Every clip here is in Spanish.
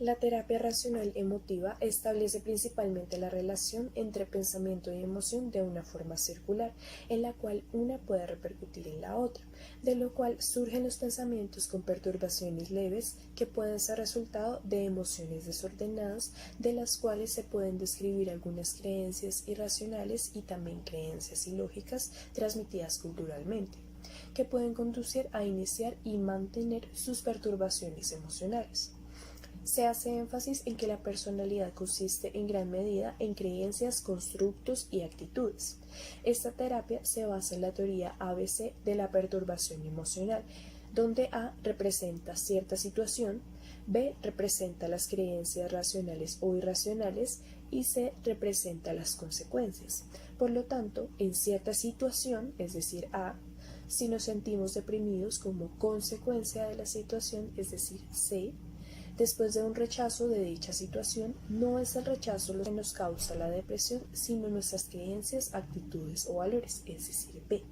La terapia racional emotiva establece principalmente la relación entre pensamiento y emoción de una forma circular, en la cual una puede repercutir en la otra, de lo cual surgen los pensamientos con perturbaciones leves que pueden ser resultado de emociones desordenadas, de las cuales se pueden describir algunas creencias irracionales y también creencias ilógicas transmitidas culturalmente, que pueden conducir a iniciar y mantener sus perturbaciones emocionales. Se hace énfasis en que la personalidad consiste en gran medida en creencias, constructos y actitudes. Esta terapia se basa en la teoría ABC de la perturbación emocional, donde A representa cierta situación, B representa las creencias racionales o irracionales y C representa las consecuencias. Por lo tanto, en cierta situación, es decir, A, si nos sentimos deprimidos como consecuencia de la situación, es decir, C, después de un rechazo de dicha situación, no es el rechazo lo que nos causa la depresión, sino nuestras creencias, actitudes o valores, es decir, B.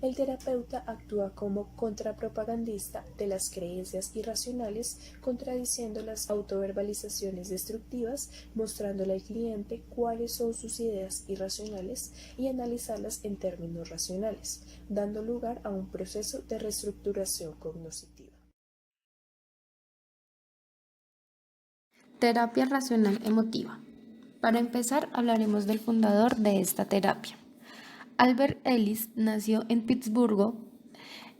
El terapeuta actúa como contrapropagandista de las creencias irracionales, contradiciendo las autoverbalizaciones destructivas, mostrándole al cliente cuáles son sus ideas irracionales y analizarlas en términos racionales, dando lugar a un proceso de reestructuración cognitiva. Terapia racional emotiva. Para empezar, hablaremos del fundador de esta terapia. Albert Ellis nació en Pittsburgh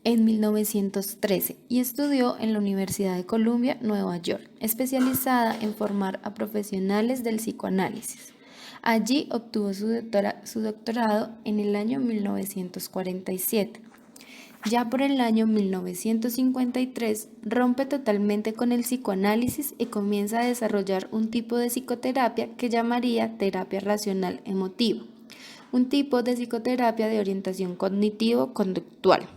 en 1913 y estudió en la Universidad de Columbia, Nueva York, especializada en formar a profesionales del psicoanálisis. Allí obtuvo su doctorado en el año 1947. Ya por el año 1953 rompe totalmente con el psicoanálisis y comienza a desarrollar un tipo de psicoterapia que llamaría terapia racional emotiva, un tipo de psicoterapia de orientación cognitivo-conductual.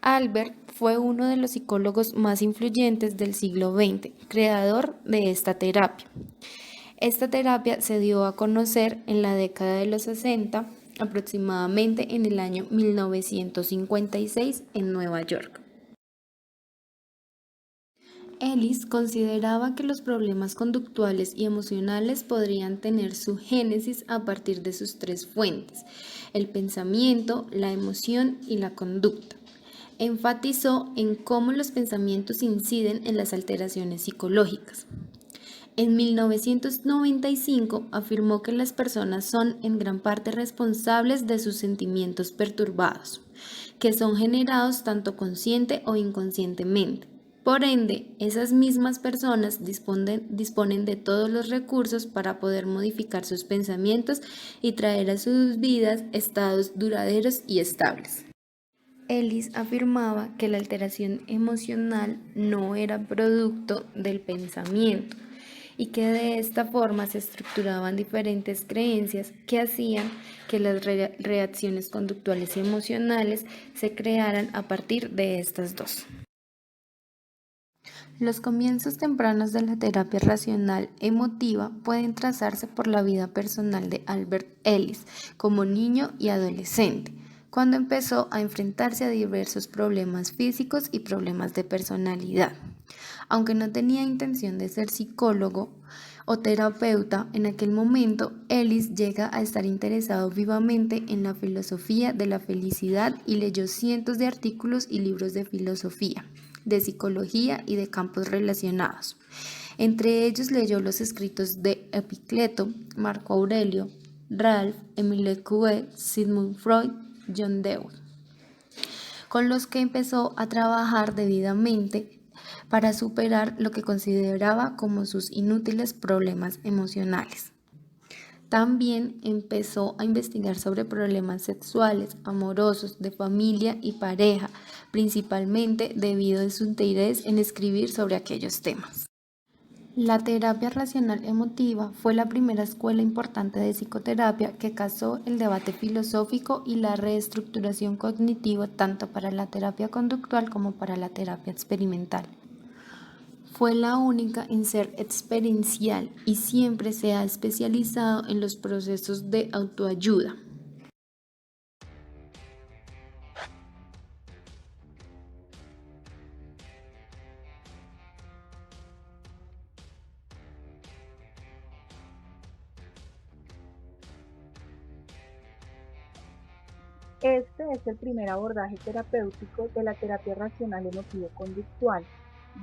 Albert fue uno de los psicólogos más influyentes del siglo XX, creador de esta terapia. Esta terapia se dio a conocer en la década de los 60, aproximadamente en el año 1956 en Nueva York. Ellis consideraba que los problemas conductuales y emocionales podrían tener su génesis a partir de sus tres fuentes: el pensamiento, la emoción y la conducta. Enfatizó en cómo los pensamientos inciden en las alteraciones psicológicas. En 1995 afirmó que las personas son en gran parte responsables de sus sentimientos perturbados, que son generados tanto consciente o inconscientemente. Por ende, esas mismas personas disponen de todos los recursos para poder modificar sus pensamientos y traer a sus vidas estados duraderos y estables. Ellis afirmaba que la alteración emocional no era producto del pensamiento y que de esta forma se estructuraban diferentes creencias que hacían que las reacciones conductuales y emocionales se crearan a partir de estas dos. Los comienzos tempranos de la terapia racional emotiva pueden trazarse por la vida personal de Albert Ellis como niño y adolescente, cuando empezó a enfrentarse a diversos problemas físicos y problemas de personalidad. Aunque no tenía intención de ser psicólogo o terapeuta, en aquel momento Ellis llega a estar interesado vivamente en la filosofía de la felicidad y leyó cientos de artículos y libros de filosofía, de psicología y de campos relacionados. Entre ellos leyó los escritos de Epicteto, Marco Aurelio, Ralph, Émile Coué, Sigmund Freud, John Dewey, con los que empezó a trabajar debidamente para superar lo que consideraba como sus inútiles problemas emocionales. También empezó a investigar sobre problemas sexuales, amorosos, de familia y pareja, principalmente debido a su interés en escribir sobre aquellos temas. La terapia racional emotiva fue la primera escuela importante de psicoterapia que casó el debate filosófico y la reestructuración cognitiva tanto para la terapia conductual como para la terapia experimental. Fue la única en ser experiencial y siempre se ha especializado en los procesos de autoayuda. Este es el primer abordaje terapéutico de la terapia racional emotivo-conductual,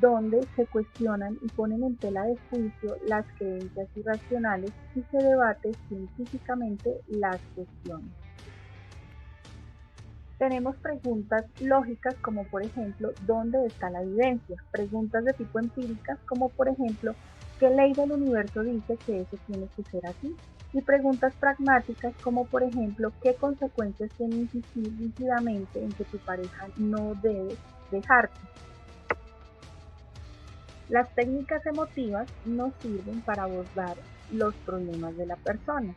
donde se cuestionan y ponen en tela de juicio las creencias irracionales y se debate científicamente las cuestiones. Tenemos preguntas lógicas como por ejemplo, ¿dónde está la evidencia? Preguntas de tipo empíricas como por ejemplo, ¿qué ley del universo dice que eso tiene que ser así? Y preguntas pragmáticas como por ejemplo, ¿qué consecuencias tiene insistir rígidamente en que tu pareja no debe dejarte? Las técnicas emotivas nos sirven para abordar los problemas de la persona.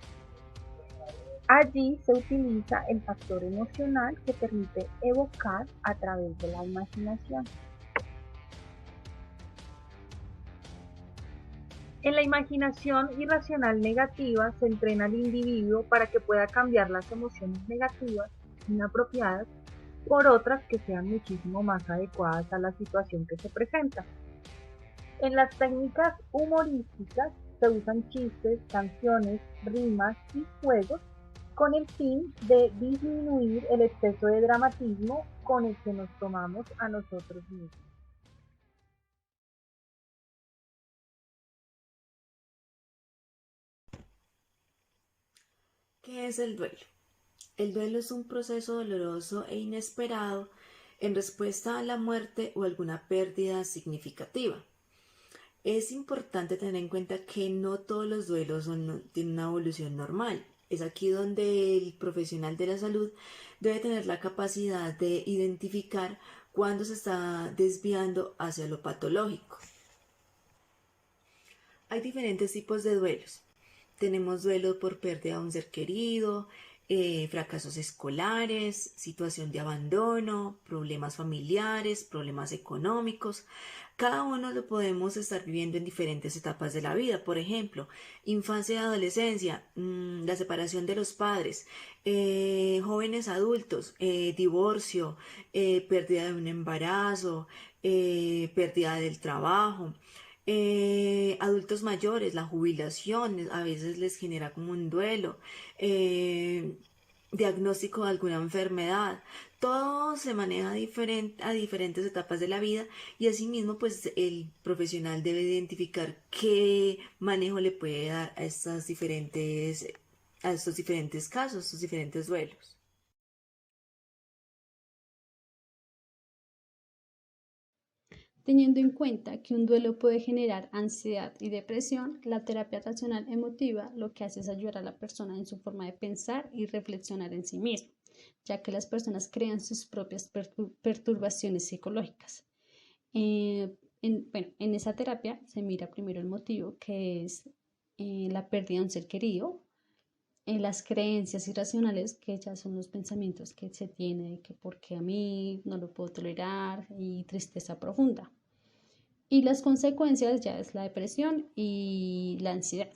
Allí se utiliza el factor emocional que permite evocar a través de la imaginación. En la imaginación irracional negativa se entrena al individuo para que pueda cambiar las emociones negativas, inapropiadas, por otras que sean muchísimo más adecuadas a la situación que se presenta. En las técnicas humorísticas se usan chistes, canciones, rimas y juegos con el fin de disminuir el exceso de dramatismo con el que nos tomamos a nosotros mismos. ¿Qué es el duelo? El duelo es un proceso doloroso e inesperado en respuesta a la muerte o alguna pérdida significativa. Es importante tener en cuenta que no todos los duelos tienen una evolución normal. Es aquí donde el profesional de la salud debe tener la capacidad de identificar cuándo se está desviando hacia lo patológico. Hay diferentes tipos de duelos. Tenemos duelo por pérdida de un ser querido, fracasos escolares, situación de abandono, problemas familiares, problemas económicos. Cada uno lo podemos estar viviendo en diferentes etapas de la vida. Por ejemplo, infancia y adolescencia, la separación de los padres, jóvenes adultos, divorcio, pérdida de un embarazo, pérdida del trabajo. Adultos mayores, la jubilación a veces les genera como un duelo, eh, diagnóstico de alguna enfermedad, todo se maneja a diferentes etapas de la vida y asimismo pues el profesional debe identificar qué manejo le puede dar a estos diferentes casos, estos diferentes duelos. Teniendo en cuenta que un duelo puede generar ansiedad y depresión, la terapia racional emotiva lo que hace es ayudar a la persona en su forma de pensar y reflexionar en sí misma, ya que las personas crean sus propias perturbaciones psicológicas. En esa terapia se mira primero el motivo, que es la pérdida de un ser querido, en las creencias irracionales, que ya son los pensamientos que se tiene de que porque a mí no lo puedo tolerar y tristeza profunda. Y las consecuencias ya es la depresión y la ansiedad.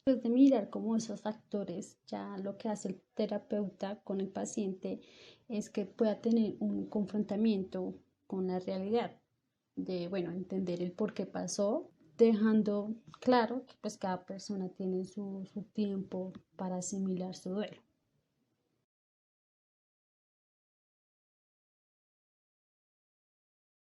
Después de mirar como esos factores, ya lo que hace el terapeuta con el paciente es que pueda tener un confrontamiento con la realidad, de, bueno, entender el por qué pasó, dejando claro que pues cada persona tiene su tiempo para asimilar su duelo.